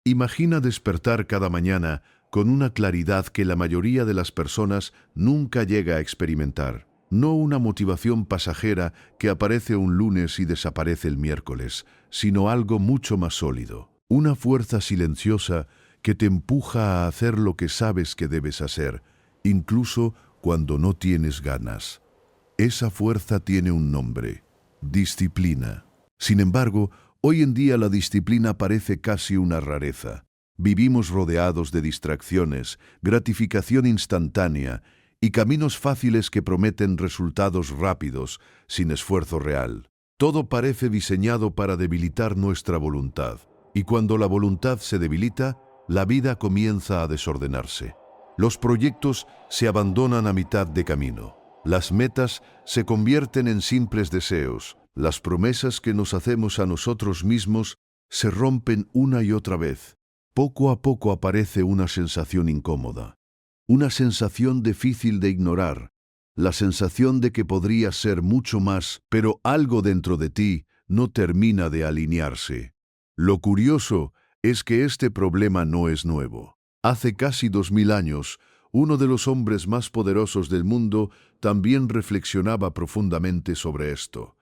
Imagina despertar cada mañana con una claridad que la mayoría de las personas nunca llega a experimentar. No una motivación pasajera que aparece un lunes y desaparece el miércoles, sino algo mucho más sólido. Una fuerza silenciosa que te empuja a hacer lo que sabes que debes hacer, incluso cuando no tienes ganas. Esa fuerza tiene un nombre: disciplina. Sin embargo, hoy en día la disciplina parece casi una rareza. Vivimos rodeados de distracciones, gratificación instantánea y caminos fáciles que prometen resultados rápidos, sin esfuerzo real. Todo parece diseñado para debilitar nuestra voluntad, y cuando la voluntad se debilita, la vida comienza a desordenarse. Los proyectos se abandonan a mitad de camino. Las metas se convierten en simples deseos. Las promesas que nos hacemos a nosotros mismos se rompen una y otra vez. Poco a poco aparece una sensación incómoda, una sensación difícil de ignorar, la sensación de que podría ser mucho más, pero algo dentro de ti no termina de alinearse. Lo curioso es que este problema no es nuevo. Hace casi 2000 años, uno de los hombres más poderosos del mundo también reflexionaba profundamente sobre esto.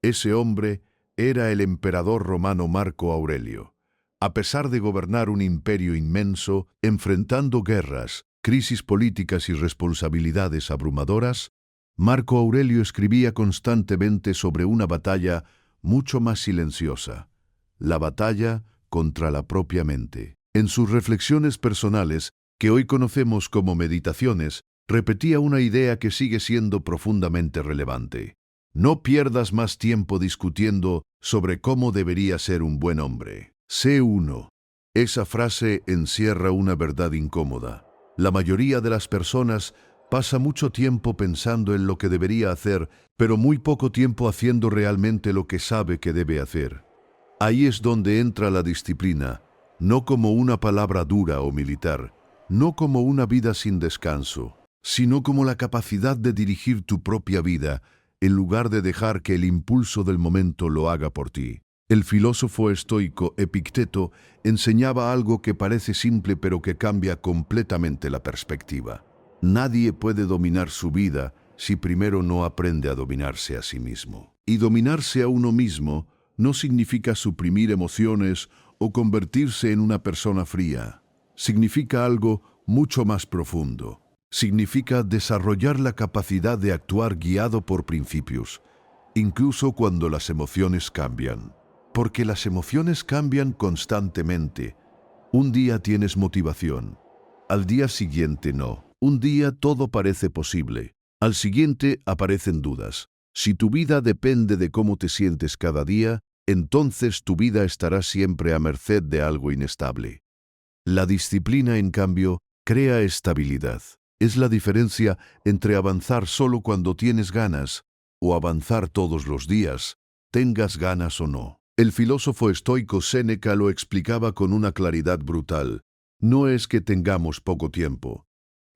Ese hombre era el emperador romano Marco Aurelio. A pesar de gobernar un imperio inmenso, enfrentando guerras, crisis políticas y responsabilidades abrumadoras, Marco Aurelio escribía constantemente sobre una batalla mucho más silenciosa: la batalla contra la propia mente. En sus reflexiones personales, que hoy conocemos como meditaciones, repetía una idea que sigue siendo profundamente relevante: no pierdas más tiempo discutiendo sobre cómo debería ser un buen hombre. Sé uno. Esa frase encierra una verdad incómoda. La mayoría de las personas pasa mucho tiempo pensando en lo que debería hacer, pero muy poco tiempo haciendo realmente lo que sabe que debe hacer. Ahí es donde entra la disciplina, no como una palabra dura o militar, no como una vida sin descanso, sino como la capacidad de dirigir tu propia vida, en lugar de dejar que el impulso del momento lo haga por ti. El filósofo estoico Epicteto enseñaba algo que parece simple pero que cambia completamente la perspectiva. Nadie puede dominar su vida si primero no aprende a dominarse a sí mismo. Y dominarse a uno mismo no significa suprimir emociones o convertirse en una persona fría. Significa algo mucho más profundo. Significa desarrollar la capacidad de actuar guiado por principios, incluso cuando las emociones cambian. Porque las emociones cambian constantemente. Un día tienes motivación, al día siguiente no. Un día todo parece posible, al siguiente aparecen dudas. Si tu vida depende de cómo te sientes cada día, entonces tu vida estará siempre a merced de algo inestable. La disciplina, en cambio, crea estabilidad. Es la diferencia entre avanzar solo cuando tienes ganas o avanzar todos los días, tengas ganas o no. El filósofo estoico Séneca lo explicaba con una claridad brutal. No es que tengamos poco tiempo,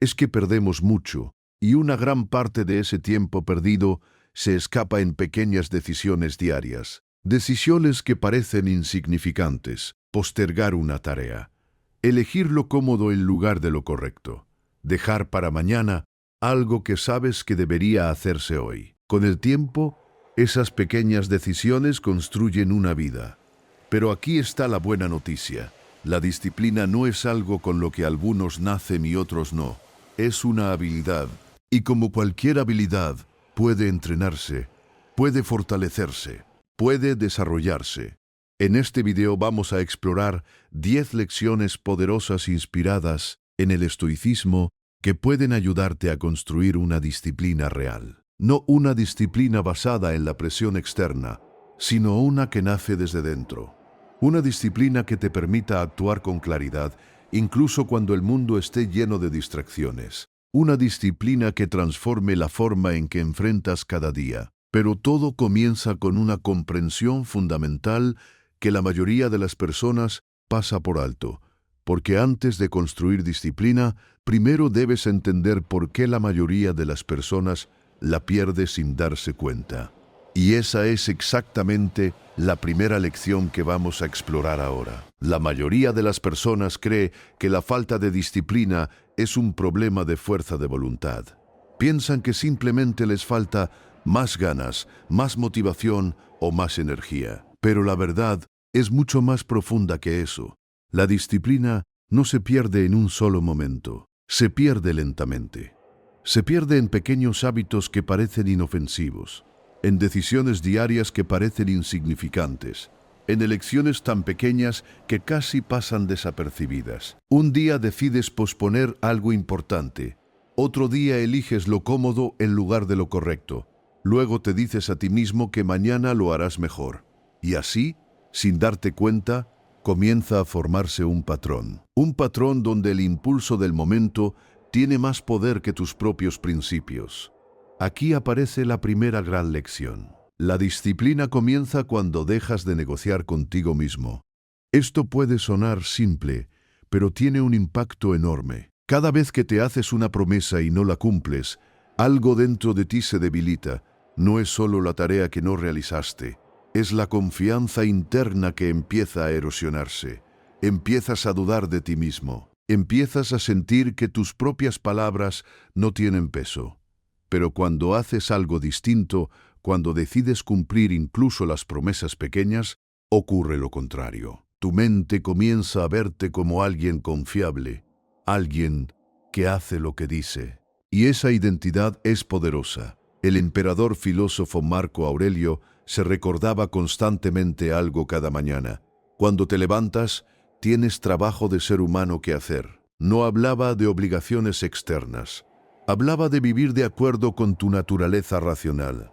es que perdemos mucho, y una gran parte de ese tiempo perdido se escapa en pequeñas decisiones diarias. Decisiones que parecen insignificantes: postergar una tarea, elegir lo cómodo en lugar de lo correcto, dejar para mañana algo que sabes que debería hacerse hoy. Con el tiempo, esas pequeñas decisiones construyen una vida. Pero aquí está la buena noticia. La disciplina no es algo con lo que algunos nacen y otros no. Es una habilidad. Y como cualquier habilidad, puede entrenarse, puede fortalecerse, puede desarrollarse. En este video vamos a explorar 10 lecciones poderosas inspiradas en el estoicismo que pueden ayudarte a construir una disciplina real. No una disciplina basada en la presión externa, sino una que nace desde dentro. Una disciplina que te permita actuar con claridad, incluso cuando el mundo esté lleno de distracciones. Una disciplina que transforme la forma en que enfrentas cada día. Pero todo comienza con una comprensión fundamental que la mayoría de las personas pasa por alto. Porque antes de construir disciplina, primero debes entender por qué la mayoría de las personas la pierde sin darse cuenta. Y esa es exactamente la primera lección que vamos a explorar ahora. La mayoría de las personas cree que la falta de disciplina es un problema de fuerza de voluntad. Piensan que simplemente les falta más ganas, más motivación o más energía. Pero la verdad es mucho más profunda que eso. La disciplina no se pierde en un solo momento, se pierde lentamente. Se pierde en pequeños hábitos que parecen inofensivos, en decisiones diarias que parecen insignificantes, en elecciones tan pequeñas que casi pasan desapercibidas. Un día decides posponer algo importante, otro día eliges lo cómodo en lugar de lo correcto, luego te dices a ti mismo que mañana lo harás mejor. Y así, sin darte cuenta, comienza a formarse un patrón donde el impulso del momento tiene más poder que tus propios principios. Aquí aparece la primera gran lección. La disciplina comienza cuando dejas de negociar contigo mismo. Esto puede sonar simple, pero tiene un impacto enorme. Cada vez que te haces una promesa y no la cumples, algo dentro de ti se debilita. No es solo la tarea que no realizaste, es la confianza interna que empieza a erosionarse. Empiezas a dudar de ti mismo. Empiezas a sentir que tus propias palabras no tienen peso. Pero cuando haces algo distinto, cuando decides cumplir incluso las promesas pequeñas, ocurre lo contrario. Tu mente comienza a verte como alguien confiable, alguien que hace lo que dice. Y esa identidad es poderosa. El emperador filósofo Marco Aurelio se recordaba constantemente algo cada mañana. Cuando te levantas, tienes trabajo de ser humano que hacer. No hablaba de obligaciones externas. Hablaba de vivir de acuerdo con tu naturaleza racional,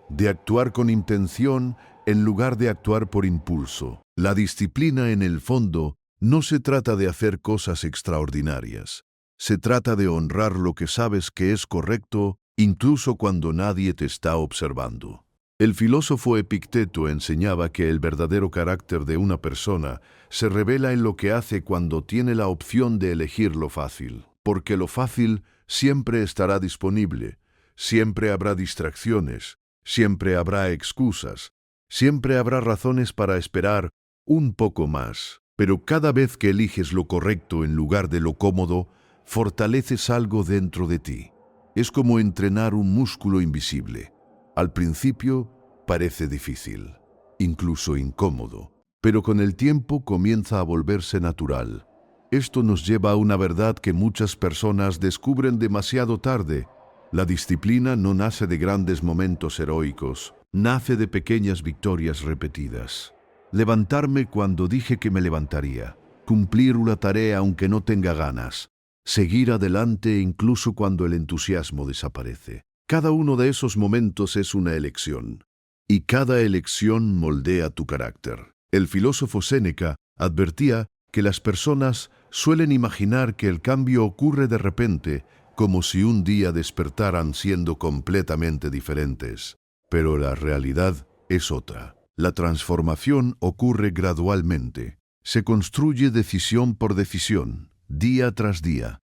de actuar con intención en lugar de actuar por impulso. La disciplina, en el fondo, no se trata de hacer cosas extraordinarias. Se trata de honrar lo que sabes que es correcto, incluso cuando nadie te está observando. El filósofo Epicteto enseñaba que el verdadero carácter de una persona se revela en lo que hace cuando tiene la opción de elegir lo fácil, porque lo fácil siempre estará disponible, siempre habrá distracciones, siempre habrá excusas, siempre habrá razones para esperar un poco más. Pero cada vez que eliges lo correcto en lugar de lo cómodo, fortaleces algo dentro de ti. Es como entrenar un músculo invisible. Al principio parece difícil, incluso incómodo, pero con el tiempo comienza a volverse natural. Esto nos lleva a una verdad que muchas personas descubren demasiado tarde. La disciplina no nace de grandes momentos heroicos, nace de pequeñas victorias repetidas. Levantarme cuando dije que me levantaría, cumplir una tarea aunque no tenga ganas, seguir adelante incluso cuando el entusiasmo desaparece. Cada uno de esos momentos es una elección, y cada elección moldea tu carácter. El filósofo Séneca advertía que las personas suelen imaginar que el cambio ocurre de repente, como si un día despertaran siendo completamente diferentes. Pero la realidad es otra. La transformación ocurre gradualmente. Se construye decisión por decisión, día tras día.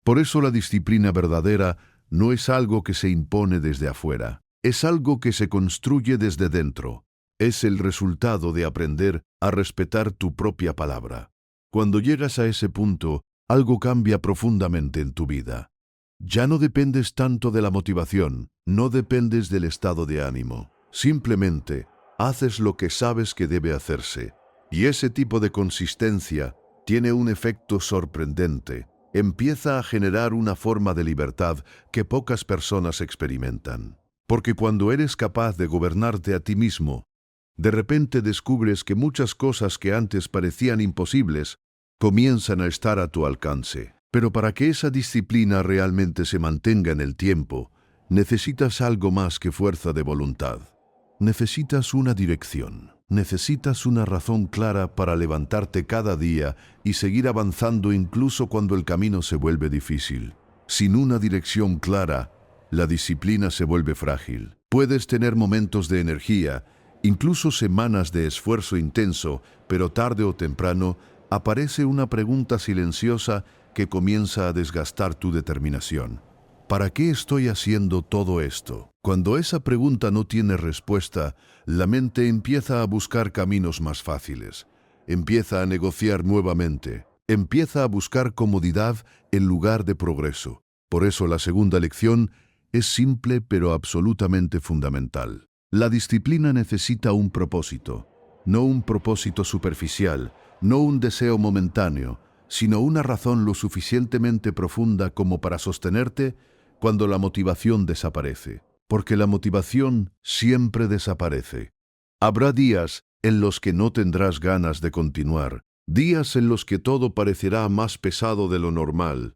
Por eso la disciplina verdadera no es algo que se impone desde afuera, es algo que se construye desde dentro. Es el resultado de aprender a respetar tu propia palabra. Cuando llegas a ese punto, algo cambia profundamente en tu vida. Ya no dependes tanto de la motivación, no dependes del estado de ánimo. Simplemente haces lo que sabes que debe hacerse. Y ese tipo de consistencia tiene un efecto sorprendente. Empieza a generar una forma de libertad que pocas personas experimentan. Porque cuando eres capaz de gobernarte a ti mismo, de repente descubres que muchas cosas que antes parecían imposibles comienzan a estar a tu alcance. Pero para que esa disciplina realmente se mantenga en el tiempo, necesitas algo más que fuerza de voluntad. Necesitas una dirección. Necesitas una razón clara para levantarte cada día y seguir avanzando incluso cuando el camino se vuelve difícil. Sin una dirección clara, la disciplina se vuelve frágil. Puedes tener momentos de energía, incluso semanas de esfuerzo intenso, pero tarde o temprano aparece una pregunta silenciosa que comienza a desgastar tu determinación. ¿Para qué estoy haciendo todo esto? Cuando esa pregunta no tiene respuesta, la mente empieza a buscar caminos más fáciles. Empieza a negociar nuevamente. Empieza a buscar comodidad en lugar de progreso. Por eso la segunda lección es simple pero absolutamente fundamental. La disciplina necesita un propósito, no un propósito superficial, no un deseo momentáneo, sino una razón lo suficientemente profunda como para sostenerte cuando la motivación desaparece. Porque la motivación siempre desaparece. Habrá días en los que no tendrás ganas de continuar, días en los que todo parecerá más pesado de lo normal,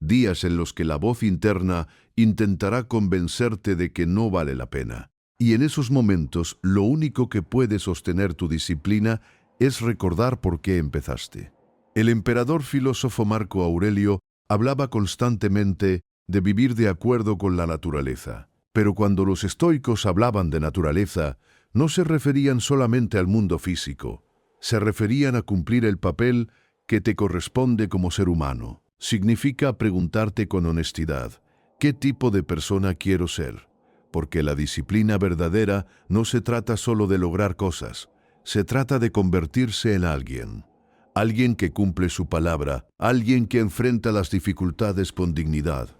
días en los que la voz interna intentará convencerte de que no vale la pena. Y en esos momentos, lo único que puede sostener tu disciplina es recordar por qué empezaste. El emperador filósofo Marco Aurelio hablaba constantemente de vivir de acuerdo con la naturaleza. Pero cuando los estoicos hablaban de naturaleza, no se referían solamente al mundo físico, se referían a cumplir el papel que te corresponde como ser humano. Significa preguntarte con honestidad, ¿qué tipo de persona quiero ser? Porque la disciplina verdadera no se trata solo de lograr cosas, se trata de convertirse en alguien. Alguien que cumple su palabra, alguien que enfrenta las dificultades con dignidad.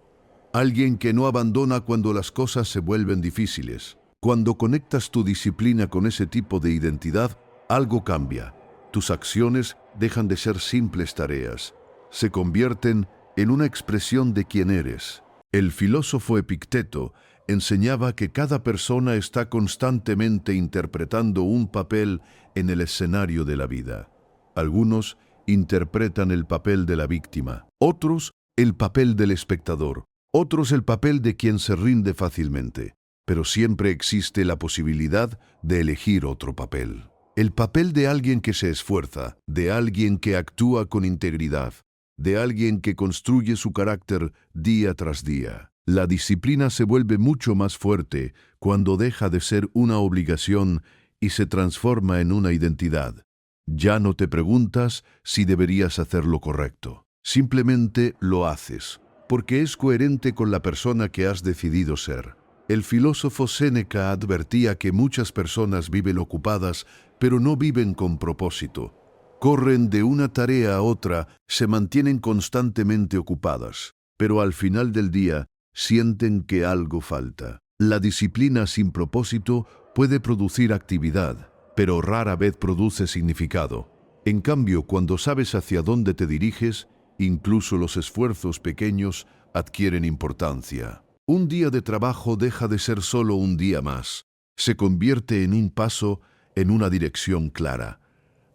Alguien que no abandona cuando las cosas se vuelven difíciles. Cuando conectas tu disciplina con ese tipo de identidad, algo cambia. Tus acciones dejan de ser simples tareas. Se convierten en una expresión de quién eres. El filósofo Epicteto enseñaba que cada persona está constantemente interpretando un papel en el escenario de la vida. Algunos interpretan el papel de la víctima, otros el papel del espectador. Otros el papel de quien se rinde fácilmente, pero siempre existe la posibilidad de elegir otro papel. El papel de alguien que se esfuerza, de alguien que actúa con integridad, de alguien que construye su carácter día tras día. La disciplina se vuelve mucho más fuerte cuando deja de ser una obligación y se transforma en una identidad. Ya no te preguntas si deberías hacer lo correcto, simplemente lo haces. Porque es coherente con la persona que has decidido ser. El filósofo Séneca advertía que muchas personas viven ocupadas, pero no viven con propósito. Corren de una tarea a otra, se mantienen constantemente ocupadas, pero al final del día sienten que algo falta. La disciplina sin propósito puede producir actividad, pero rara vez produce significado. En cambio, cuando sabes hacia dónde te diriges, incluso los esfuerzos pequeños adquieren importancia. Un día de trabajo deja de ser solo un día más. Se convierte en un paso en una dirección clara.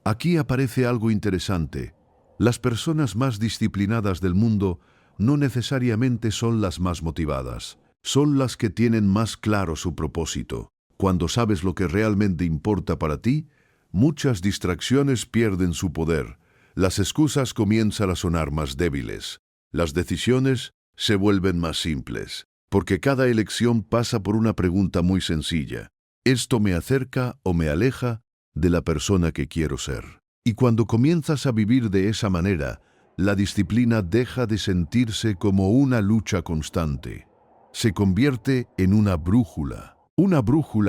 Aquí aparece algo interesante. Las personas más disciplinadas del mundo no necesariamente son las más motivadas. Son las que tienen más claro su propósito. Cuando sabes lo que realmente importa para ti, muchas distracciones pierden su poder. Las excusas comienzan a sonar más débiles. Las decisiones se vuelven más simples, porque cada elección pasa por una pregunta muy sencilla. ¿Esto me acerca o me aleja de la persona que quiero ser? Y cuando comienzas a vivir de esa manera, la disciplina deja de sentirse como una lucha constante. Se convierte en una brújula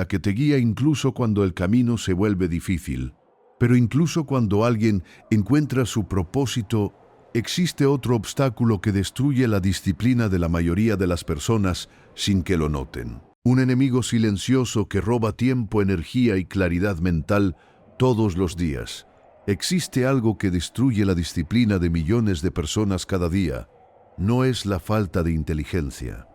que te guía incluso cuando el camino se vuelve difícil. Pero incluso cuando alguien encuentra su propósito, existe otro obstáculo que destruye la disciplina de la mayoría de las personas sin que lo noten. Un enemigo silencioso que roba tiempo, energía y claridad mental todos los días. Existe algo que destruye la disciplina de millones de personas cada día. No es la falta de inteligencia,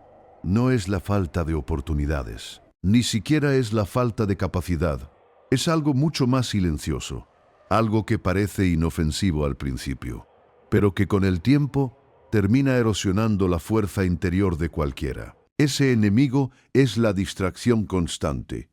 no es la falta de oportunidades, ni siquiera es la falta de capacidad. Es algo mucho más silencioso, algo que parece inofensivo al principio, pero que con el tiempo termina erosionando la fuerza interior de cualquiera. Ese enemigo es la distracción constante.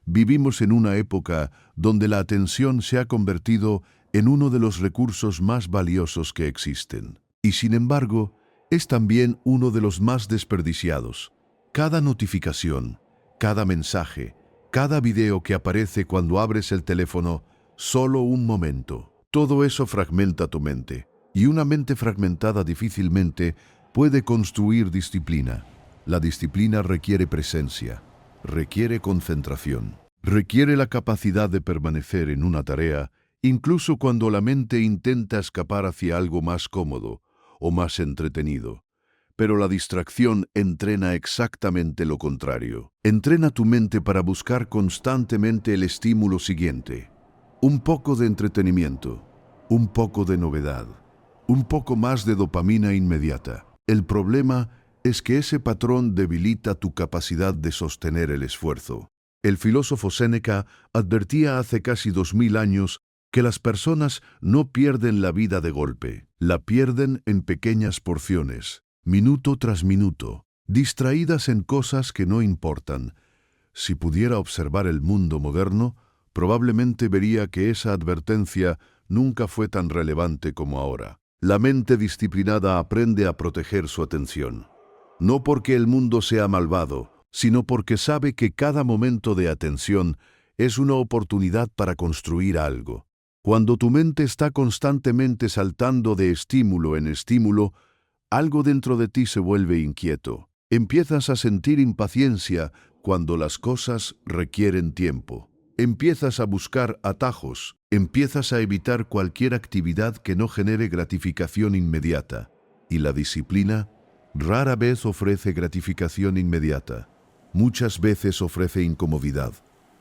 Vivimos en una época donde la atención se ha convertido en uno de los recursos más valiosos que existen. Y sin embargo, es también uno de los más desperdiciados. Cada notificación, cada mensaje, cada video que aparece cuando abres el teléfono, solo un momento. Todo eso fragmenta tu mente. Y una mente fragmentada difícilmente puede construir disciplina. La disciplina requiere presencia, requiere concentración, requiere la capacidad de permanecer en una tarea, incluso cuando la mente intenta escapar hacia algo más cómodo o más entretenido. Pero la distracción entrena exactamente lo contrario. Entrena tu mente para buscar constantemente el estímulo siguiente. Un poco de entretenimiento, un poco de novedad, un poco más de dopamina inmediata. El problema es que ese patrón debilita tu capacidad de sostener el esfuerzo. El filósofo Séneca advertía hace casi 2000 años que las personas no pierden la vida de golpe, la pierden en pequeñas porciones, minuto tras minuto, distraídas en cosas que no importan. Si pudiera observar el mundo moderno, probablemente vería que esa advertencia nunca fue tan relevante como ahora. La mente disciplinada aprende a proteger su atención. No porque el mundo sea malvado, sino porque sabe que cada momento de atención es una oportunidad para construir algo. Cuando tu mente está constantemente saltando de estímulo en estímulo, algo dentro de ti se vuelve inquieto. Empiezas a sentir impaciencia cuando las cosas requieren tiempo. Empiezas a buscar atajos. Empiezas a evitar cualquier actividad que no genere gratificación inmediata. Y la disciplina rara vez ofrece gratificación inmediata. Muchas veces ofrece incomodidad,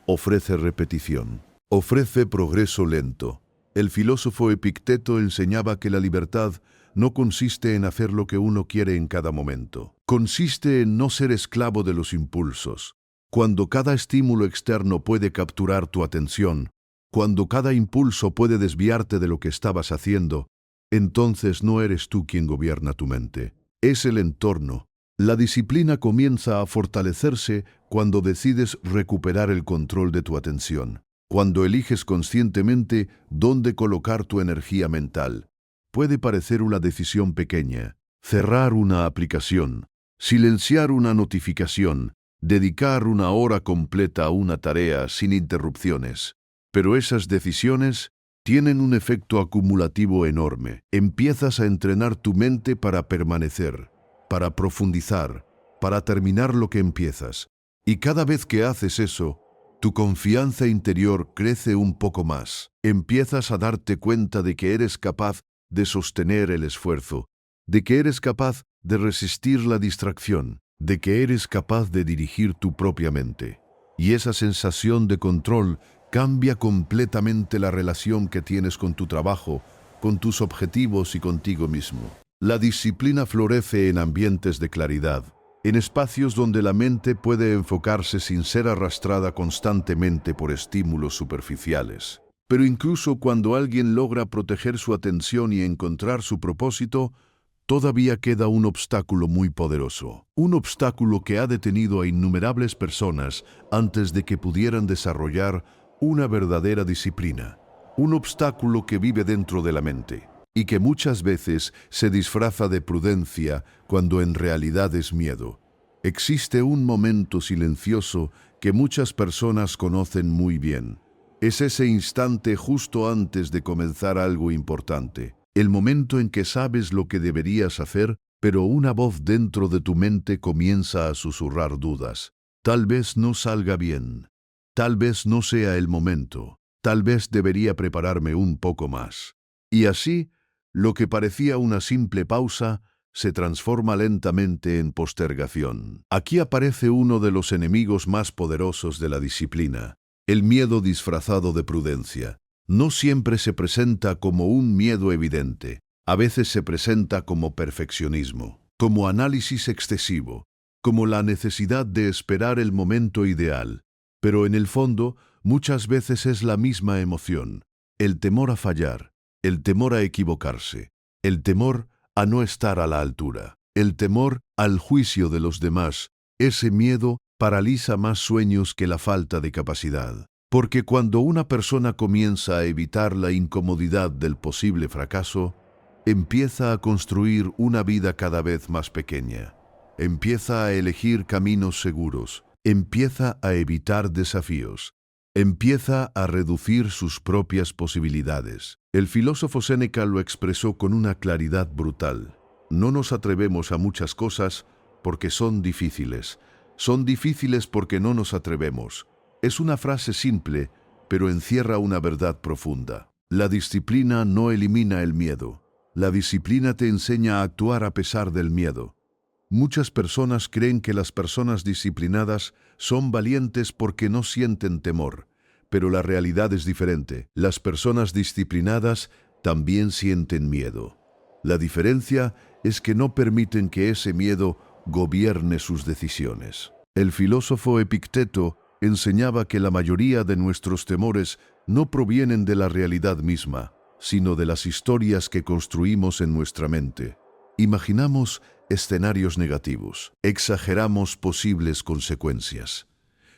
ofrece repetición, ofrece progreso lento. El filósofo Epicteto enseñaba que la libertad no consiste en hacer lo que uno quiere en cada momento. Consiste en no ser esclavo de los impulsos. Cuando cada estímulo externo puede capturar tu atención, cuando cada impulso puede desviarte de lo que estabas haciendo, entonces no eres tú quien gobierna tu mente. Es el entorno. La disciplina comienza a fortalecerse cuando decides recuperar el control de tu atención, cuando eliges conscientemente dónde colocar tu energía mental. Puede parecer una decisión pequeña: cerrar una aplicación, silenciar una notificación, dedicar una hora completa a una tarea sin interrupciones. Pero esas decisiones tienen un efecto acumulativo enorme. Empiezas a entrenar tu mente para permanecer, para profundizar, para terminar lo que empiezas. Y cada vez que haces eso, tu confianza interior crece un poco más. Empiezas a darte cuenta de que eres capaz de sostener el esfuerzo, de que eres capaz de resistir la distracción, de que eres capaz de dirigir tu propia mente. Y esa sensación de control cambia completamente la relación que tienes con tu trabajo, con tus objetivos y contigo mismo. La disciplina florece en ambientes de claridad, en espacios donde la mente puede enfocarse sin ser arrastrada constantemente por estímulos superficiales. Pero incluso cuando alguien logra proteger su atención y encontrar su propósito, todavía queda un obstáculo muy poderoso. Un obstáculo que ha detenido a innumerables personas antes de que pudieran desarrollar una verdadera disciplina. Un obstáculo que vive dentro de la mente y que muchas veces se disfraza de prudencia cuando en realidad es miedo. Existe un momento silencioso que muchas personas conocen muy bien. Es ese instante justo antes de comenzar algo importante. El momento en que sabes lo que deberías hacer, pero una voz dentro de tu mente comienza a susurrar dudas. Tal vez no salga bien. Tal vez no sea el momento. Tal vez debería prepararme un poco más. Y así, lo que parecía una simple pausa se transforma lentamente en postergación. Aquí aparece uno de los enemigos más poderosos de la disciplina: el miedo disfrazado de prudencia. No siempre se presenta como un miedo evidente. A veces se presenta como perfeccionismo, como análisis excesivo, como la necesidad de esperar el momento ideal. Pero en el fondo, muchas veces es la misma emoción: el temor a fallar, el temor a equivocarse, el temor a no estar a la altura, el temor al juicio de los demás. Ese miedo paraliza más sueños que la falta de capacidad. Porque cuando una persona comienza a evitar la incomodidad del posible fracaso, empieza a construir una vida cada vez más pequeña. Empieza a elegir caminos seguros. Empieza a evitar desafíos. Empieza a reducir sus propias posibilidades. El filósofo Séneca lo expresó con una claridad brutal: no nos atrevemos a muchas cosas porque son difíciles. Son difíciles porque no nos atrevemos. Es una frase simple, pero encierra una verdad profunda. La disciplina no elimina el miedo. La disciplina te enseña a actuar a pesar del miedo. Muchas personas creen que las personas disciplinadas son valientes porque no sienten temor, pero la realidad es diferente. Las personas disciplinadas también sienten miedo. La diferencia es que no permiten que ese miedo gobierne sus decisiones. El filósofo Epicteto enseñaba que la mayoría de nuestros temores no provienen de la realidad misma, sino de las historias que construimos en nuestra mente. Imaginamos escenarios negativos, exageramos posibles consecuencias.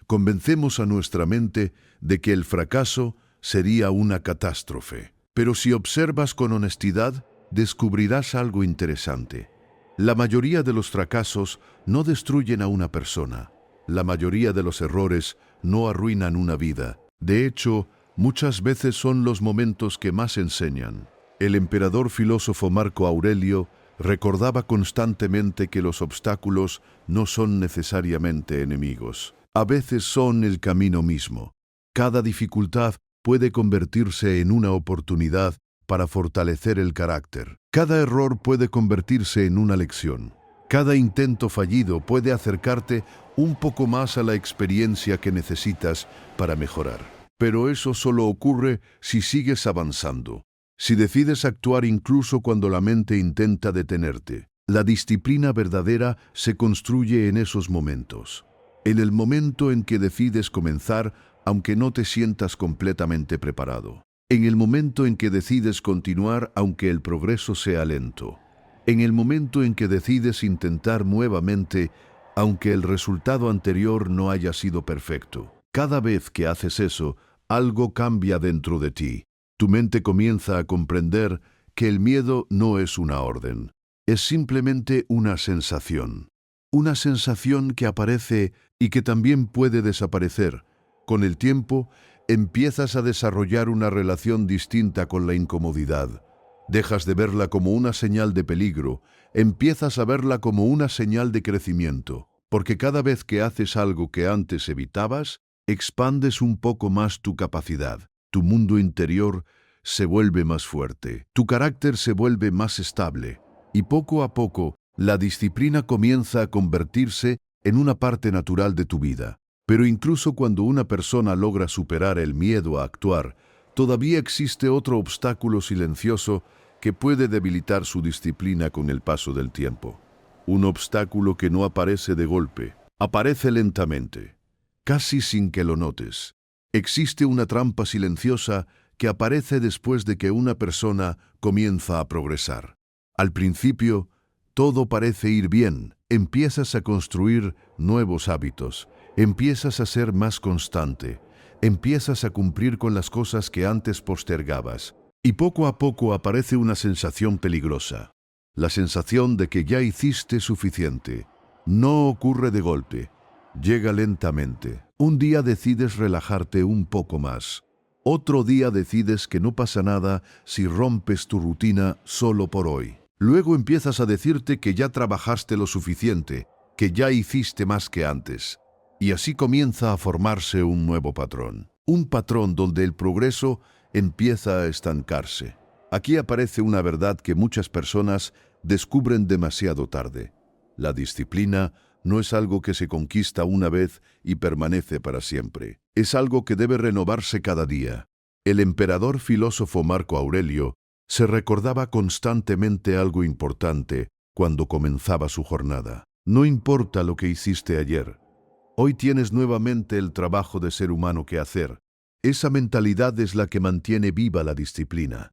Convencemos a nuestra mente de que el fracaso sería una catástrofe. Pero si observas con honestidad, descubrirás algo interesante. La mayoría de los fracasos no destruyen a una persona. La mayoría de los errores no arruinan una vida. De hecho, muchas veces son los momentos que más enseñan. El emperador filósofo Marco Aurelio recordaba constantemente que los obstáculos no son necesariamente enemigos. A veces son el camino mismo. Cada dificultad puede convertirse en una oportunidad para fortalecer el carácter. Cada error puede convertirse en una lección. Cada intento fallido puede acercarte un poco más a la experiencia que necesitas para mejorar. Pero eso solo ocurre si sigues avanzando. Si decides actuar incluso cuando la mente intenta detenerte. La disciplina verdadera se construye en esos momentos. En el momento en que decides comenzar, aunque no te sientas completamente preparado. En el momento en que decides continuar, aunque el progreso sea lento. En el momento en que decides intentar nuevamente, aunque el resultado anterior no haya sido perfecto. Cada vez que haces eso, algo cambia dentro de ti. Tu mente comienza a comprender que el miedo no es una orden. Es simplemente una sensación. Una sensación que aparece y que también puede desaparecer. Con el tiempo, empiezas a desarrollar una relación distinta con la incomodidad. Dejas de verla como una señal de peligro, empiezas a verla como una señal de crecimiento. Porque cada vez que haces algo que antes evitabas, expandes un poco más tu capacidad. Tu mundo interior se vuelve más fuerte. Tu carácter se vuelve más estable. Y poco a poco, la disciplina comienza a convertirse en una parte natural de tu vida. Pero incluso cuando una persona logra superar el miedo a actuar, todavía existe otro obstáculo silencioso que puede debilitar su disciplina con el paso del tiempo. Un obstáculo que no aparece de golpe, aparece lentamente, casi sin que lo notes. Existe una trampa silenciosa que aparece después de que una persona comienza a progresar. Al principio, todo parece ir bien. Empiezas a construir nuevos hábitos. Empiezas a ser más constante. Empiezas a cumplir con las cosas que antes postergabas. Y poco a poco aparece una sensación peligrosa. La sensación de que ya hiciste suficiente. No ocurre de golpe. Llega lentamente. Un día decides relajarte un poco más. Otro día decides que no pasa nada si rompes tu rutina solo por hoy. Luego empiezas a decirte que ya trabajaste lo suficiente, que ya hiciste más que antes. Y así comienza a formarse un nuevo patrón. Un patrón donde el progreso empieza a estancarse. Aquí aparece una verdad que muchas personas descubren demasiado tarde. La disciplina no es algo que se conquista una vez y permanece para siempre. Es algo que debe renovarse cada día. El emperador filósofo Marco Aurelio se recordaba constantemente algo importante cuando comenzaba su jornada. No importa lo que hiciste ayer. Hoy tienes nuevamente el trabajo de ser humano que hacer. Esa mentalidad es la que mantiene viva la disciplina.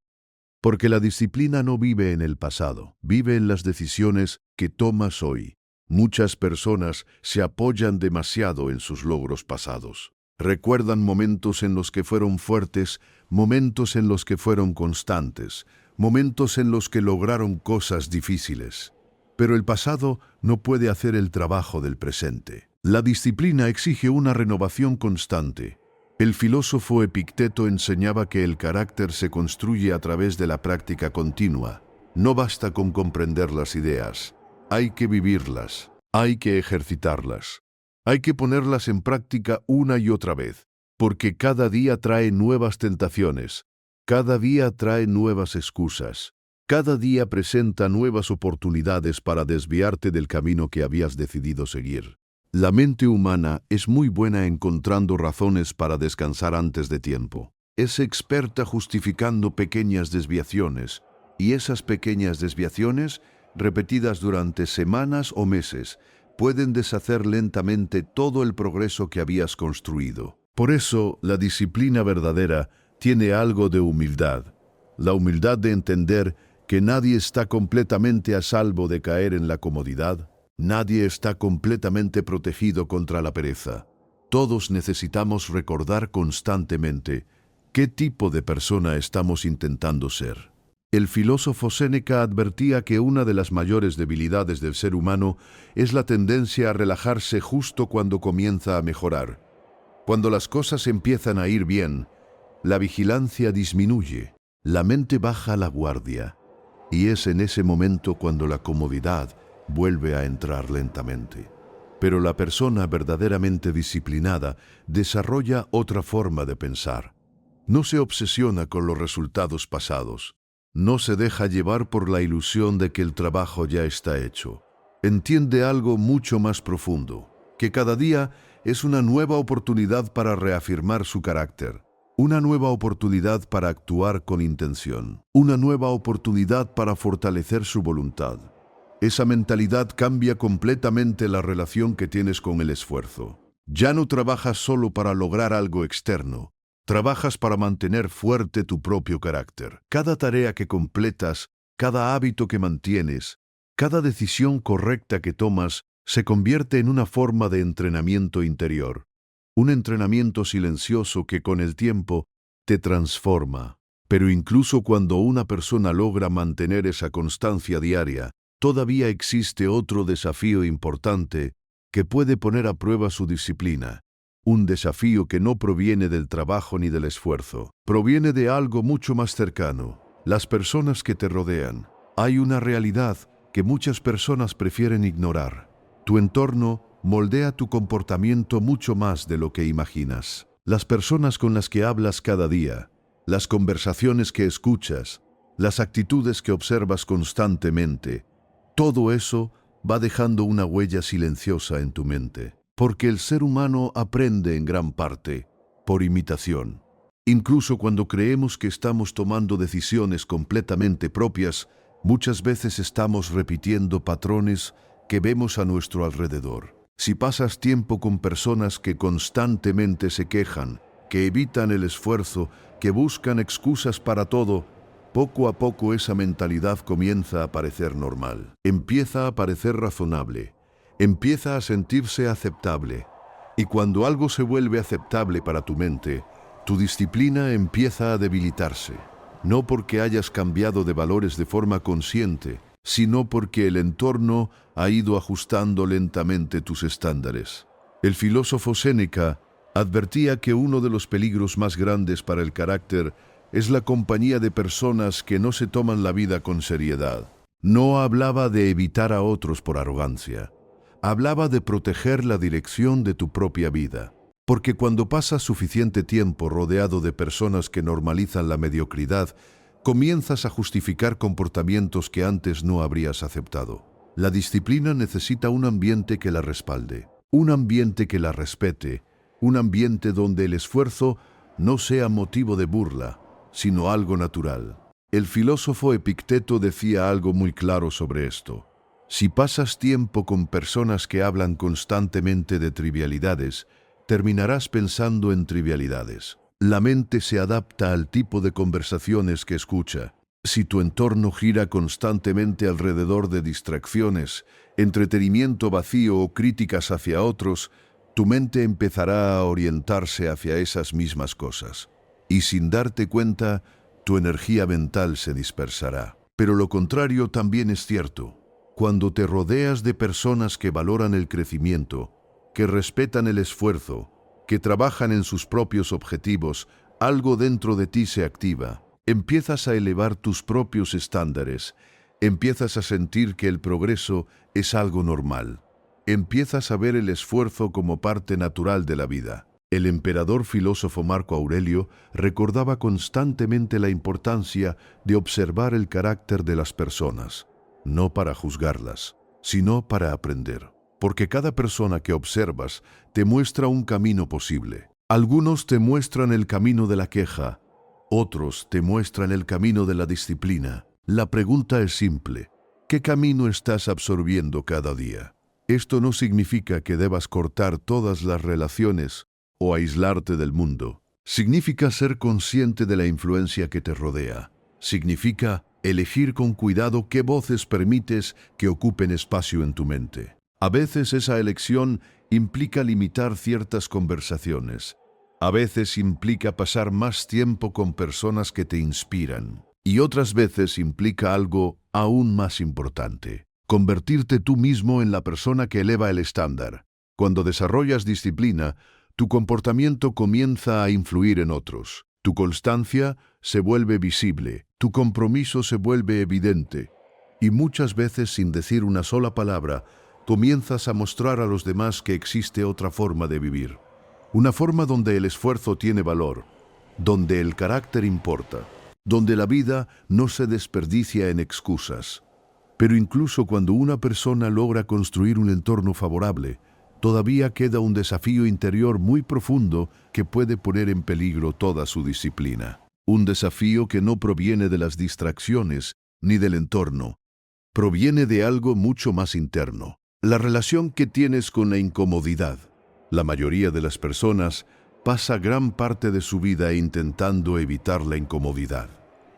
Porque la disciplina no vive en el pasado, vive en las decisiones que tomas hoy. Muchas personas se apoyan demasiado en sus logros pasados. Recuerdan momentos en los que fueron fuertes, momentos en los que fueron constantes, momentos en los que lograron cosas difíciles. Pero el pasado no puede hacer el trabajo del presente. La disciplina exige una renovación constante. El filósofo Epicteto enseñaba que el carácter se construye a través de la práctica continua. No basta con comprender las ideas, hay que vivirlas. Hay que ejercitarlas. Hay que ponerlas en práctica una y otra vez, porque cada día trae nuevas tentaciones, cada día trae nuevas excusas, cada día presenta nuevas oportunidades para desviarte del camino que habías decidido seguir. La mente humana es muy buena encontrando razones para descansar antes de tiempo. Es experta justificando pequeñas desviaciones, y esas pequeñas desviaciones, repetidas durante semanas o meses, pueden deshacer lentamente todo el progreso que habías construido. Por eso, la disciplina verdadera tiene algo de humildad. La humildad de entender que nadie está completamente a salvo de caer en la comodidad. Nadie está completamente protegido contra la pereza. Todos necesitamos recordar constantemente qué tipo de persona estamos intentando ser. El filósofo Séneca advertía que una de las mayores debilidades del ser humano es la tendencia a relajarse justo cuando comienza a mejorar. Cuando las cosas empiezan a ir bien, la vigilancia disminuye, la mente baja la guardia, y es en ese momento cuando la comodidad vuelve a entrar lentamente. Pero la persona verdaderamente disciplinada desarrolla otra forma de pensar. No se obsesiona con los resultados pasados. No se deja llevar por la ilusión de que el trabajo ya está hecho. Entiende algo mucho más profundo, que cada día es una nueva oportunidad para reafirmar su carácter, una nueva oportunidad para actuar con intención, una nueva oportunidad para fortalecer su voluntad. Esa mentalidad cambia completamente la relación que tienes con el esfuerzo. Ya no trabajas solo para lograr algo externo, trabajas para mantener fuerte tu propio carácter. Cada tarea que completas, cada hábito que mantienes, cada decisión correcta que tomas, se convierte en una forma de entrenamiento interior. Un entrenamiento silencioso que con el tiempo te transforma. Pero incluso cuando una persona logra mantener esa constancia diaria, todavía existe otro desafío importante que puede poner a prueba su disciplina. Un desafío que no proviene del trabajo ni del esfuerzo. Proviene de algo mucho más cercano. Las personas que te rodean. Hay una realidad que muchas personas prefieren ignorar. Tu entorno moldea tu comportamiento mucho más de lo que imaginas. Las personas con las que hablas cada día, las conversaciones que escuchas, las actitudes que observas constantemente, todo eso va dejando una huella silenciosa en tu mente, porque el ser humano aprende en gran parte por imitación. Incluso cuando creemos que estamos tomando decisiones completamente propias, muchas veces estamos repitiendo patrones que vemos a nuestro alrededor. Si pasas tiempo con personas que constantemente se quejan, que evitan el esfuerzo, que buscan excusas para todo, poco a poco esa mentalidad comienza a parecer normal. Empieza a parecer razonable. Empieza a sentirse aceptable. Y cuando algo se vuelve aceptable para tu mente, tu disciplina empieza a debilitarse. No porque hayas cambiado de valores de forma consciente, sino porque el entorno ha ido ajustando lentamente tus estándares. El filósofo Séneca advertía que uno de los peligros más grandes para el carácter es la compañía de personas que no se toman la vida con seriedad. No hablaba de evitar a otros por arrogancia. Hablaba de proteger la dirección de tu propia vida. Porque cuando pasas suficiente tiempo rodeado de personas que normalizan la mediocridad, comienzas a justificar comportamientos que antes no habrías aceptado. La disciplina necesita un ambiente que la respalde, un ambiente que la respete, un ambiente donde el esfuerzo no sea motivo de burla, sino algo natural. El filósofo Epicteto decía algo muy claro sobre esto. Si pasas tiempo con personas que hablan constantemente de trivialidades, terminarás pensando en trivialidades. La mente se adapta al tipo de conversaciones que escucha. Si tu entorno gira constantemente alrededor de distracciones, entretenimiento vacío o críticas hacia otros, tu mente empezará a orientarse hacia esas mismas cosas. Y sin darte cuenta, tu energía mental se dispersará. Pero lo contrario también es cierto. Cuando te rodeas de personas que valoran el crecimiento, que respetan el esfuerzo, que trabajan en sus propios objetivos, algo dentro de ti se activa. Empiezas a elevar tus propios estándares. Empiezas a sentir que el progreso es algo normal. Empiezas a ver el esfuerzo como parte natural de la vida. El emperador filósofo Marco Aurelio recordaba constantemente la importancia de observar el carácter de las personas, no para juzgarlas, sino para aprender. Porque cada persona que observas te muestra un camino posible. Algunos te muestran el camino de la queja, otros te muestran el camino de la disciplina. La pregunta es simple: ¿qué camino estás absorbiendo cada día? Esto no significa que debas cortar todas las relaciones o aislarte del mundo. Significa ser consciente de la influencia que te rodea. Significa elegir con cuidado qué voces permites que ocupen espacio en tu mente. A veces esa elección implica limitar ciertas conversaciones. A veces implica pasar más tiempo con personas que te inspiran. Y otras veces implica algo aún más importante: convertirte tú mismo en la persona que eleva el estándar. Cuando desarrollas disciplina, tu comportamiento comienza a influir en otros. Tu constancia se vuelve visible, tu compromiso se vuelve evidente. Y muchas veces, sin decir una sola palabra, comienzas a mostrar a los demás que existe otra forma de vivir. Una forma donde el esfuerzo tiene valor, donde el carácter importa, donde la vida no se desperdicia en excusas. Pero incluso cuando una persona logra construir un entorno favorable, todavía queda un desafío interior muy profundo que puede poner en peligro toda su disciplina. Un desafío que no proviene de las distracciones ni del entorno, proviene de algo mucho más interno: la relación que tienes con la incomodidad. La mayoría de las personas pasa gran parte de su vida intentando evitar la incomodidad,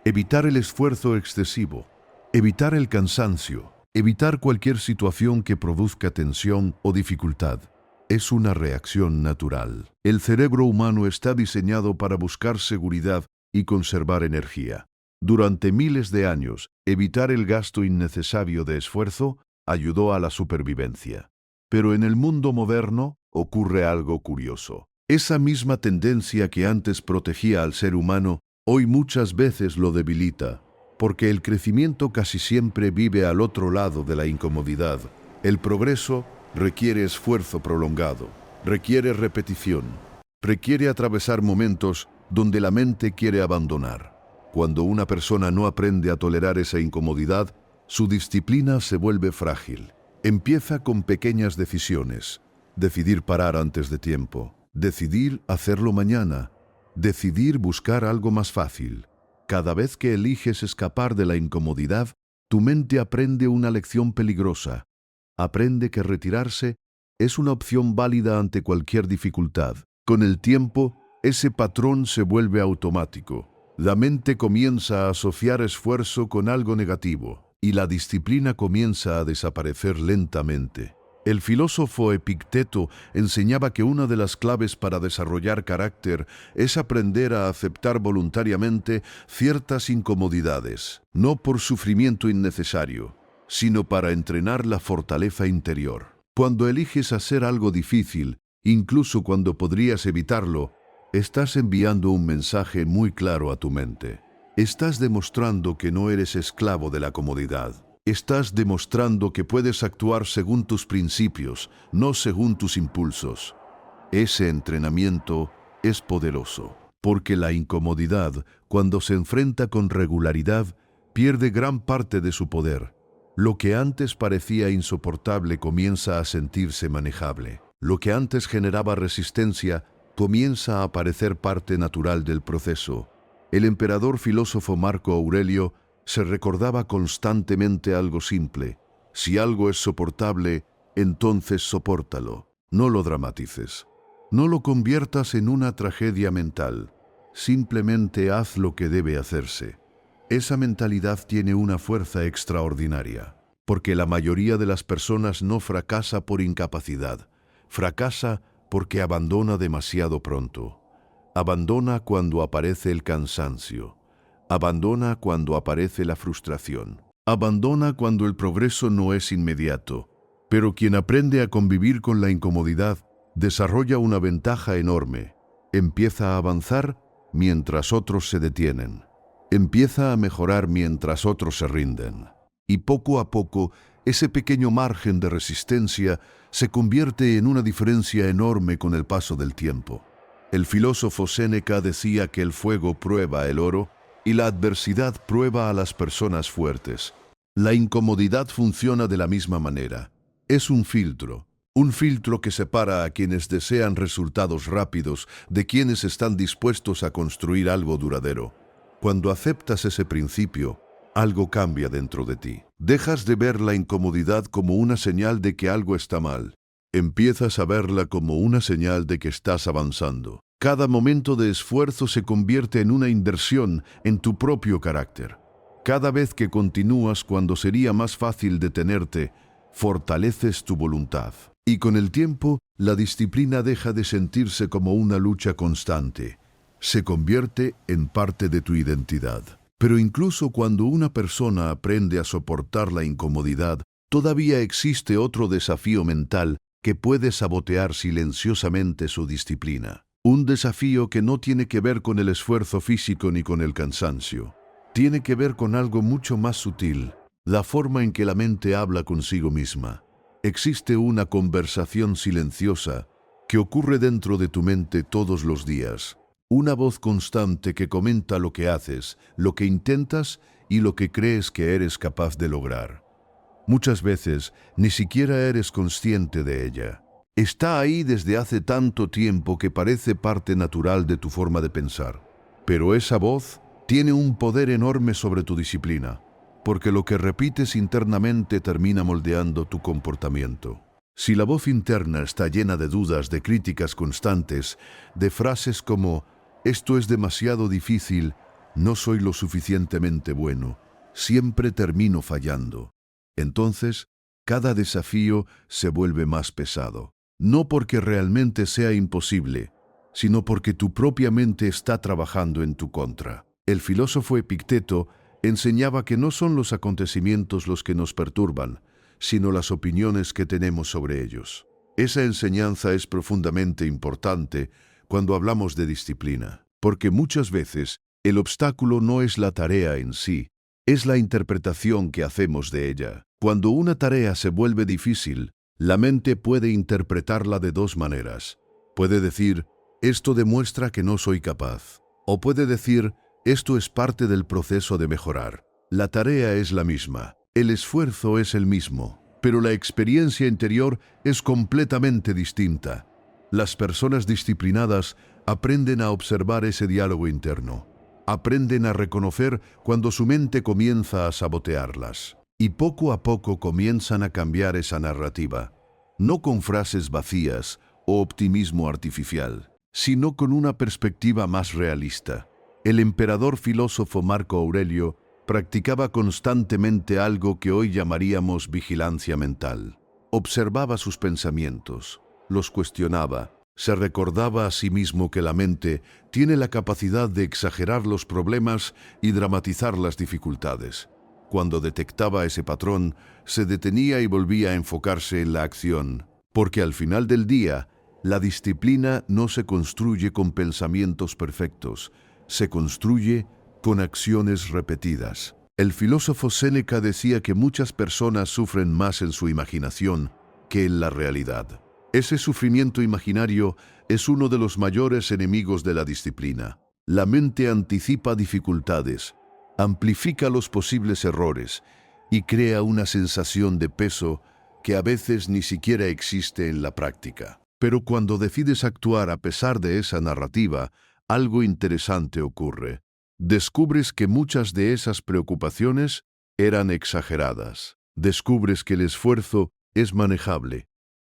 evitar el esfuerzo excesivo, evitar el cansancio, evitar cualquier situación que produzca tensión o dificultad. Es una reacción natural. El cerebro humano está diseñado para buscar seguridad y conservar energía. Durante miles de años, evitar el gasto innecesario de esfuerzo ayudó a la supervivencia. Pero en el mundo moderno ocurre algo curioso. Esa misma tendencia que antes protegía al ser humano, hoy muchas veces lo debilita, porque el crecimiento casi siempre vive al otro lado de la incomodidad. El progreso requiere esfuerzo prolongado, requiere repetición, requiere atravesar momentos donde la mente quiere abandonar. Cuando una persona no aprende a tolerar esa incomodidad, su disciplina se vuelve frágil. Empieza con pequeñas decisiones: decidir parar antes de tiempo, decidir hacerlo mañana, decidir buscar algo más fácil. Cada vez que eliges escapar de la incomodidad, tu mente aprende una lección peligrosa. Aprende que retirarse es una opción válida ante cualquier dificultad. Con el tiempo, ese patrón se vuelve automático. La mente comienza a asociar esfuerzo con algo negativo, y la disciplina comienza a desaparecer lentamente. El filósofo Epicteto enseñaba que una de las claves para desarrollar carácter es aprender a aceptar voluntariamente ciertas incomodidades, no por sufrimiento innecesario, sino para entrenar la fortaleza interior. Cuando eliges hacer algo difícil, incluso cuando podrías evitarlo, estás enviando un mensaje muy claro a tu mente. Estás demostrando que no eres esclavo de la comodidad. Estás demostrando que puedes actuar según tus principios, no según tus impulsos. Ese entrenamiento es poderoso, porque la incomodidad, cuando se enfrenta con regularidad, pierde gran parte de su poder. Lo que antes parecía insoportable comienza a sentirse manejable. Lo que antes generaba resistencia comienza a parecer parte natural del proceso. El emperador filósofo Marco Aurelio se recordaba constantemente algo simple: si algo es soportable, entonces sopórtalo. No lo dramatices. No lo conviertas en una tragedia mental. Simplemente haz lo que debe hacerse. Esa mentalidad tiene una fuerza extraordinaria, porque la mayoría de las personas no fracasa por incapacidad. Fracasa porque abandona demasiado pronto. Abandona cuando aparece el cansancio. Abandona cuando aparece la frustración. Abandona cuando el progreso no es inmediato. Pero quien aprende a convivir con la incomodidad desarrolla una ventaja enorme. Empieza a avanzar mientras otros se detienen. Empieza a mejorar mientras otros se rinden. Y poco a poco, ese pequeño margen de resistencia se convierte en una diferencia enorme con el paso del tiempo. El filósofo Séneca decía que el fuego prueba el oro y la adversidad prueba a las personas fuertes. La incomodidad funciona de la misma manera. Es un filtro que separa a quienes desean resultados rápidos de quienes están dispuestos a construir algo duradero. Cuando aceptas ese principio, algo cambia dentro de ti. Dejas de ver la incomodidad como una señal de que algo está mal. Empiezas a verla como una señal de que estás avanzando. Cada momento de esfuerzo se convierte en una inversión en tu propio carácter. Cada vez que continúas cuando sería más fácil detenerte, fortaleces tu voluntad. Y con el tiempo, la disciplina deja de sentirse como una lucha constante. Se convierte en parte de tu identidad. Pero incluso cuando una persona aprende a soportar la incomodidad, todavía existe otro desafío mental que puede sabotear silenciosamente su disciplina. Un desafío que no tiene que ver con el esfuerzo físico ni con el cansancio. Tiene que ver con algo mucho más sutil, la forma en que la mente habla consigo misma. Existe una conversación silenciosa que ocurre dentro de tu mente todos los días. Una voz constante que comenta lo que haces, lo que intentas y lo que crees que eres capaz de lograr. Muchas veces ni siquiera eres consciente de ella. Está ahí desde hace tanto tiempo que parece parte natural de tu forma de pensar. Pero esa voz tiene un poder enorme sobre tu disciplina, porque lo que repites internamente termina moldeando tu comportamiento. Si la voz interna está llena de dudas, de críticas constantes, de frases como «esto es demasiado difícil», «no soy lo suficientemente bueno», «siempre termino fallando», entonces cada desafío se vuelve más pesado. No porque realmente sea imposible, sino porque tu propia mente está trabajando en tu contra. El filósofo Epicteto enseñaba que no son los acontecimientos los que nos perturban, sino las opiniones que tenemos sobre ellos. Esa enseñanza es profundamente importante cuando hablamos de disciplina, porque muchas veces el obstáculo no es la tarea en sí, es la interpretación que hacemos de ella. Cuando una tarea se vuelve difícil, la mente puede interpretarla de dos maneras. Puede decir, esto demuestra que no soy capaz. O puede decir, esto es parte del proceso de mejorar. La tarea es la misma, el esfuerzo es el mismo, pero la experiencia interior es completamente distinta. Las personas disciplinadas aprenden a observar ese diálogo interno. Aprenden a reconocer cuando su mente comienza a sabotearlas. Y poco a poco comienzan a cambiar esa narrativa, no con frases vacías o optimismo artificial, sino con una perspectiva más realista. El emperador filósofo Marco Aurelio practicaba constantemente algo que hoy llamaríamos vigilancia mental. Observaba sus pensamientos, los cuestionaba, se recordaba a sí mismo que la mente tiene la capacidad de exagerar los problemas y dramatizar las dificultades. Cuando detectaba ese patrón, se detenía y volvía a enfocarse en la acción, porque al final del día, la disciplina no se construye con pensamientos perfectos, se construye con acciones repetidas. El filósofo Séneca decía que muchas personas sufren más en su imaginación que en la realidad. Ese sufrimiento imaginario es uno de los mayores enemigos de la disciplina. La mente anticipa dificultades, amplifica los posibles errores y crea una sensación de peso que a veces ni siquiera existe en la práctica. Pero cuando decides actuar a pesar de esa narrativa, algo interesante ocurre. Descubres que muchas de esas preocupaciones eran exageradas. Descubres que el esfuerzo es manejable.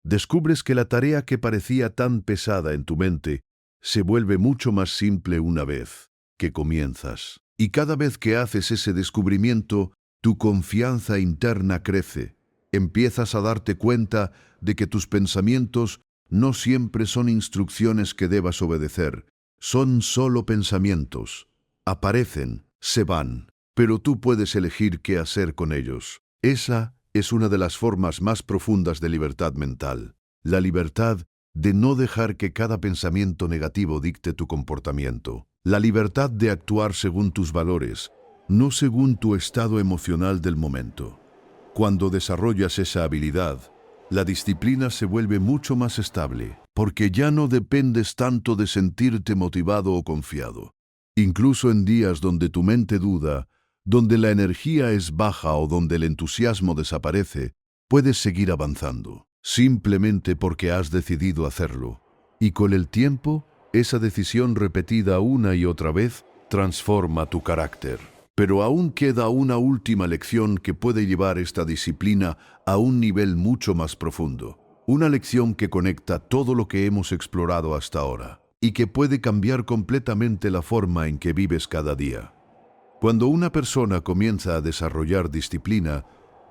Descubres que la tarea que parecía tan pesada en tu mente se vuelve mucho más simple una vez que comienzas. Y cada vez que haces ese descubrimiento, tu confianza interna crece. Empiezas a darte cuenta de que tus pensamientos no siempre son instrucciones que debas obedecer. Son solo pensamientos. Aparecen, se van, pero tú puedes elegir qué hacer con ellos. Esa es una de las formas más profundas de libertad mental. La libertad de no dejar que cada pensamiento negativo dicte tu comportamiento. La libertad de actuar según tus valores, no según tu estado emocional del momento. Cuando desarrollas esa habilidad, la disciplina se vuelve mucho más estable, porque ya no dependes tanto de sentirte motivado o confiado. Incluso en días donde tu mente duda, donde la energía es baja o donde el entusiasmo desaparece, puedes seguir avanzando, simplemente porque has decidido hacerlo. Y con el tiempo, esa decisión repetida una y otra vez transforma tu carácter. Pero aún queda una última lección que puede llevar esta disciplina a un nivel mucho más profundo. Una lección que conecta todo lo que hemos explorado hasta ahora y que puede cambiar completamente la forma en que vives cada día. Cuando una persona comienza a desarrollar disciplina,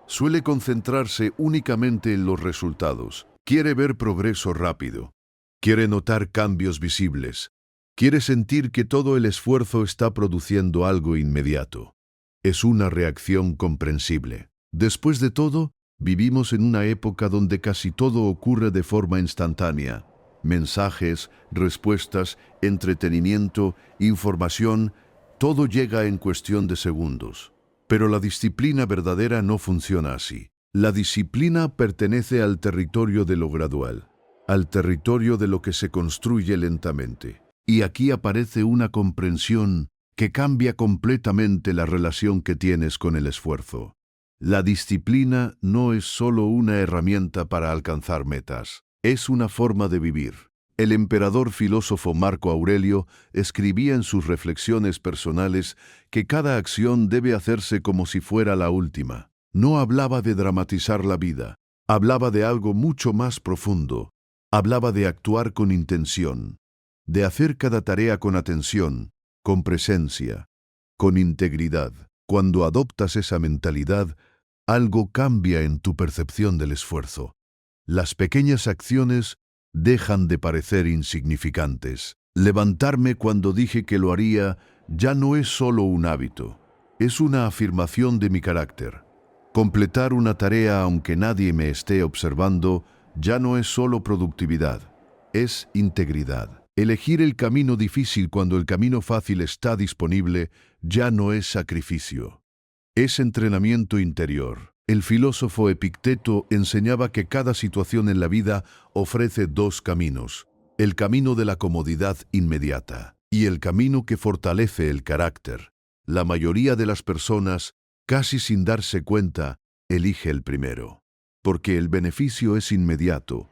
suele concentrarse únicamente en los resultados. Quiere ver progreso rápido. Quiere notar cambios visibles. Quiere sentir que todo el esfuerzo está produciendo algo inmediato. Es una reacción comprensible. Después de todo, vivimos en una época donde casi todo ocurre de forma instantánea. Mensajes, respuestas, entretenimiento, información, todo llega en cuestión de segundos. Pero la disciplina verdadera no funciona así. La disciplina pertenece al territorio de lo gradual, al territorio de lo que se construye lentamente. Y aquí aparece una comprensión que cambia completamente la relación que tienes con el esfuerzo. La disciplina no es solo una herramienta para alcanzar metas, es una forma de vivir. El emperador filósofo Marco Aurelio escribía en sus reflexiones personales que cada acción debe hacerse como si fuera la última. No hablaba de dramatizar la vida, hablaba de algo mucho más profundo, hablaba de actuar con intención, de hacer cada tarea con atención, con presencia, con integridad. Cuando adoptas esa mentalidad, algo cambia en tu percepción del esfuerzo. Las pequeñas acciones dejan de parecer insignificantes. Levantarme cuando dije que lo haría ya no es solo un hábito, es una afirmación de mi carácter. Completar una tarea aunque nadie me esté observando ya no es solo productividad, es integridad. Elegir el camino difícil cuando el camino fácil está disponible ya no es sacrificio, es entrenamiento interior. El filósofo Epicteto enseñaba que cada situación en la vida ofrece dos caminos: el camino de la comodidad inmediata y el camino que fortalece el carácter. La mayoría de las personas, casi sin darse cuenta, elige el primero, porque el beneficio es inmediato.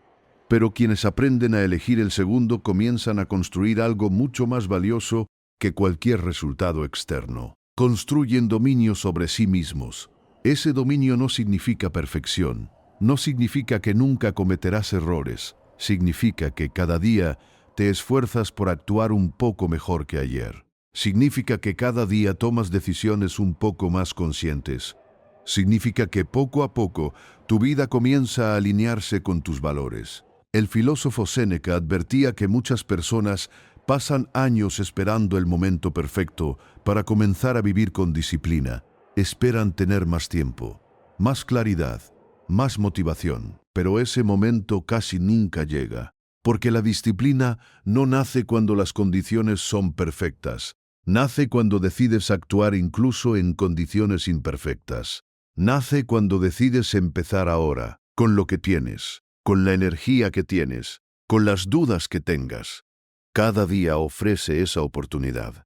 Pero quienes aprenden a elegir el segundo comienzan a construir algo mucho más valioso que cualquier resultado externo. Construyen dominio sobre sí mismos. Ese dominio no significa perfección, no significa que nunca cometerás errores, significa que cada día te esfuerzas por actuar un poco mejor que ayer. Significa que cada día tomas decisiones un poco más conscientes. Significa que poco a poco tu vida comienza a alinearse con tus valores. El filósofo Séneca advertía que muchas personas pasan años esperando el momento perfecto para comenzar a vivir con disciplina. Esperan tener más tiempo, más claridad, más motivación, pero ese momento casi nunca llega, porque la disciplina no nace cuando las condiciones son perfectas, nace cuando decides actuar incluso en condiciones imperfectas, nace cuando decides empezar ahora, con lo que tienes, con la energía que tienes, con las dudas que tengas. Cada día ofrece esa oportunidad,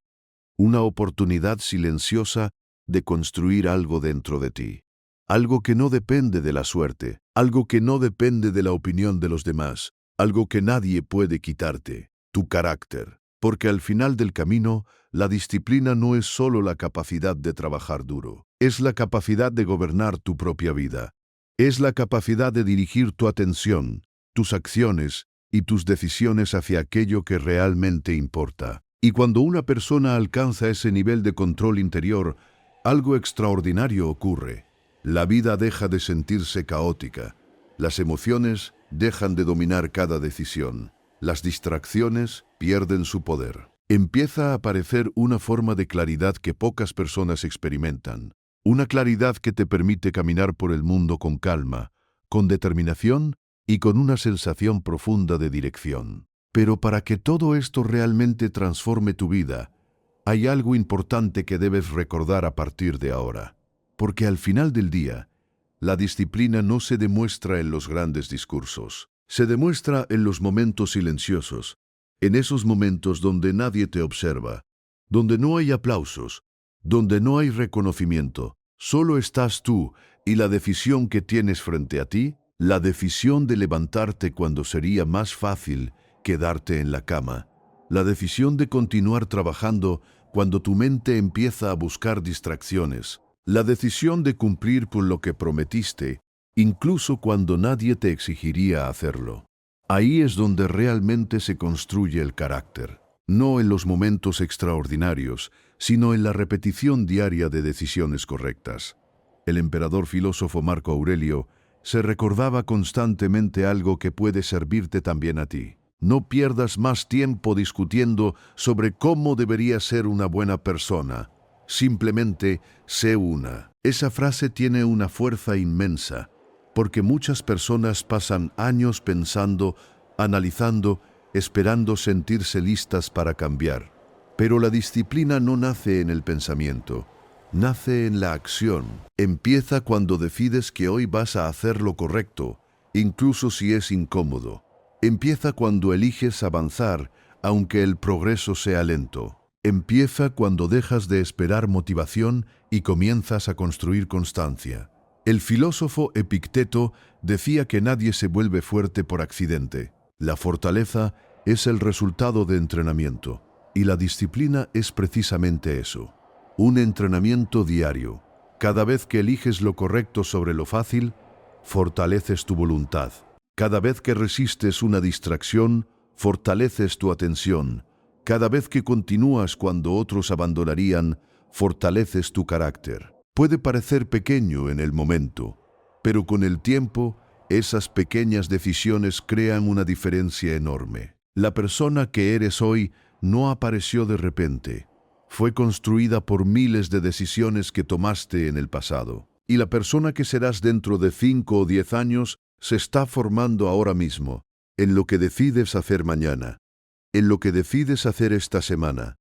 una oportunidad silenciosa de construir algo dentro de ti, algo que no depende de la suerte, algo que no depende de la opinión de los demás, algo que nadie puede quitarte, tu carácter. Porque al final del camino, la disciplina no es solo la capacidad de trabajar duro, es la capacidad de gobernar tu propia vida, es la capacidad de dirigir tu atención, tus acciones y tus decisiones hacia aquello que realmente importa. Y cuando una persona alcanza ese nivel de control interior, algo extraordinario ocurre. La vida deja de sentirse caótica. Las emociones dejan de dominar cada decisión. Las distracciones pierden su poder. Empieza a aparecer una forma de claridad que pocas personas experimentan. Una claridad que te permite caminar por el mundo con calma, con determinación y con una sensación profunda de dirección. Pero para que todo esto realmente transforme tu vida, hay algo importante que debes recordar a partir de ahora, porque al final del día, La disciplina no se demuestra en los grandes discursos. Se demuestra en los momentos silenciosos, en esos momentos donde nadie te observa, donde no hay aplausos, donde no hay reconocimiento. Solo estás tú y la decisión que tienes frente a ti, la decisión de levantarte cuando sería más fácil quedarte en la cama, la decisión de continuar trabajando cuando tu mente empieza a buscar distracciones, la decisión de cumplir con lo que prometiste, incluso cuando nadie te exigiría hacerlo. Ahí es donde realmente se construye el carácter, no en los momentos extraordinarios, sino en la repetición diaria de decisiones correctas. El emperador filósofo Marco Aurelio se recordaba constantemente algo que puede servirte también a ti. No pierdas más tiempo discutiendo sobre cómo debería ser una buena persona. Simplemente sé una. Esa frase tiene una fuerza inmensa, porque muchas personas pasan años pensando, analizando, esperando sentirse listas para cambiar. Pero la disciplina no nace en el pensamiento, nace en la acción. Empieza cuando decides que hoy vas a hacer lo correcto, incluso si es incómodo. Empieza cuando eliges avanzar, aunque el progreso sea lento. Empieza cuando dejas de esperar motivación y comienzas a construir constancia. El filósofo Epicteto decía que nadie se vuelve fuerte por accidente. La fortaleza es el resultado de entrenamiento, y la disciplina es precisamente eso. Un entrenamiento diario. Cada vez que eliges lo correcto sobre lo fácil, fortaleces tu voluntad. Cada vez que resistes una distracción, fortaleces tu atención. Cada vez que continúas cuando otros abandonarían, fortaleces tu carácter. Puede parecer pequeño en el momento, pero con el tiempo, esas pequeñas decisiones crean una diferencia enorme. La persona que eres hoy no apareció de repente. Fue construida por miles de decisiones que tomaste en el pasado. Y la persona que serás dentro de 5 o 10 años se está formando ahora mismo, en lo que decides hacer mañana, en lo que decides hacer esta semana,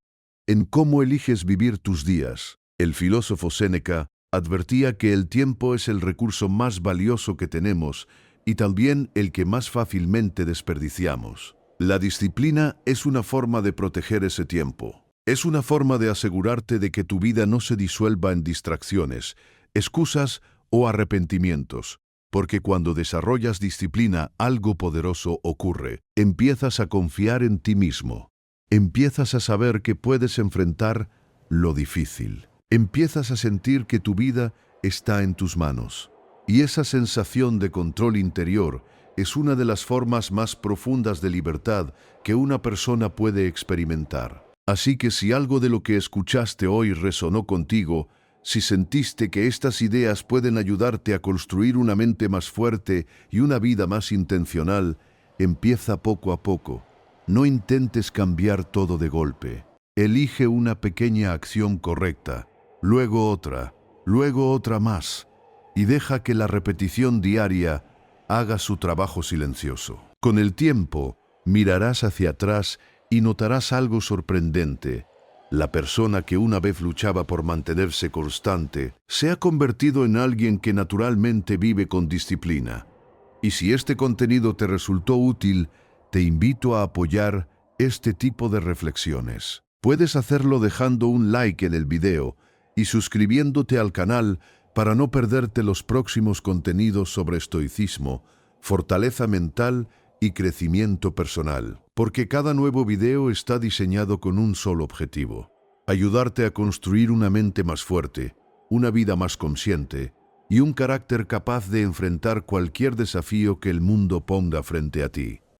en cómo eliges vivir tus días. El filósofo Séneca advertía que el tiempo es el recurso más valioso que tenemos y también el que más fácilmente desperdiciamos. La disciplina es una forma de proteger ese tiempo. Es una forma de asegurarte de que tu vida no se disuelva en distracciones, excusas o arrepentimientos, porque cuando desarrollas disciplina, algo poderoso ocurre. Empiezas a confiar en ti mismo. Empiezas a saber que puedes enfrentar lo difícil. Empiezas a sentir que tu vida está en tus manos. Y esa sensación de control interior es una de las formas más profundas de libertad que una persona puede experimentar. Así que si algo de lo que escuchaste hoy resonó contigo, si sentiste que estas ideas pueden ayudarte a construir una mente más fuerte y una vida más intencional, empieza poco a poco. No intentes cambiar todo de golpe. Elige una pequeña acción correcta, luego otra más, y deja que la repetición diaria haga su trabajo silencioso. Con el tiempo, mirarás hacia atrás y notarás algo sorprendente. La persona que una vez luchaba por mantenerse constante se ha convertido en alguien que naturalmente vive con disciplina. Y si este contenido te resultó útil, te invito a apoyar este tipo de reflexiones. Puedes hacerlo dejando un like en el video y suscribiéndote al canal para no perderte los próximos contenidos sobre estoicismo, fortaleza mental y crecimiento personal. Porque cada nuevo video está diseñado con un solo objetivo: ayudarte a construir una mente más fuerte, una vida más consciente y un carácter capaz de enfrentar cualquier desafío que el mundo ponga frente a ti.